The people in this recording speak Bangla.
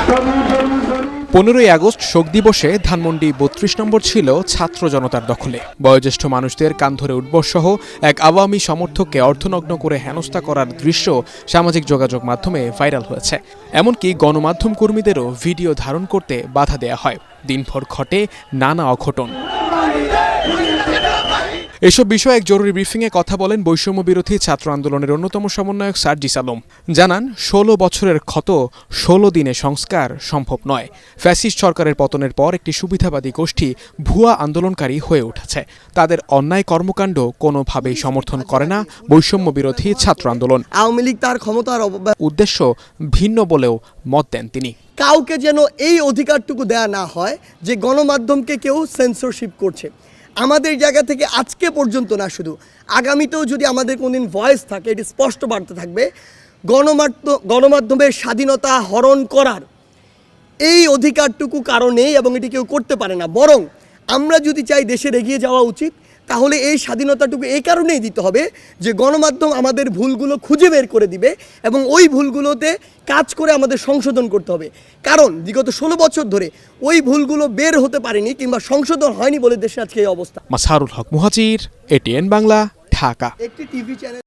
15ই আগস্ট শোক দিবসে ধানমন্ডি ৩২ নম্বর ছিল ছাত্র জনতার দখলে। বয়োজ্যেষ্ঠ মানুষদের কান ধরে উঠবসসহ এক আওয়ামী সমর্থককে অর্ধনগ্ন করে হেনস্থা করার দৃশ্য সামাজিক যোগাযোগ মাধ্যমে ভাইরাল হয়েছে। এমনকি গণমাধ্যম কর্মীদেরও ভিডিও ধারণ করতে বাধা দেয়া হয়। দিনভর ঘটে নানা অঘটন। এসব বিষয়ে এক জরুরি ব্রিফিংয়ে কথা বলেন বৈষম্য বিরোধী ছাত্র আন্দোলনের অন্যতম সমন্বয়ক সার্জিস আলম। জানান ১৬ বছরের ক্ষত ১৬ দিনে সংস্কার সম্ভব নয়। ফ্যাসিস্ট সরকারের পতনের পর একটি সুবিধাবাদী গোষ্ঠী ভুয়া আন্দোলনকারী হয়ে উঠেছে। তাদের অন্যায় কর্মকাণ্ড কোনোভাবেই সমর্থন করে না বৈষম্য বিরোধী ছাত্র আন্দোলন। আওয়ামী লীগ তার ক্ষমতার উদ্দেশ্য ভিন্ন বলেও মত দেন তিনি। কাউকে যেন এই অধিকারটুকু দেয়া না হয় যে গণমাধ্যমকে কেউ সেন্সরশিপ করছে। আমাদের জায়গা থেকে আজকে পর্যন্ত না, শুধু আগামীতেও যদি আমাদের কোনদিন ভয়েস থাকে, এটি স্পষ্ট বার্তা থাকবে, গণমাধ্যমের স্বাধীনতা হরণ করার এই অধিকারটুকু কারণেই এবং এটি কেউ করতে পারে না। বরং আমরা যদি চাই দেশের এগিয়ে যাওয়া উচিত, তাহলে এই স্বাধীনতাটুকু এই কারণেই দিতে হবে যে গণমাধ্যম আমাদের ভুলগুলো খুঁজে বের করে দিবে এবং ওই ভুলগুলোতে কাজ করে আমাদের সংশোধন করতে হবে। কারণ বিগত 16 বছর ধরে ওই ভুলগুলো বের হতে পারেনি কিংবা সংশোধন হয়নি বলে দেশে আজকে এই অবস্থা। মাসহারুল হক মুহাজির, এটিএন বাংলা, ঢাকা। একটি টিভি চ্যানেল।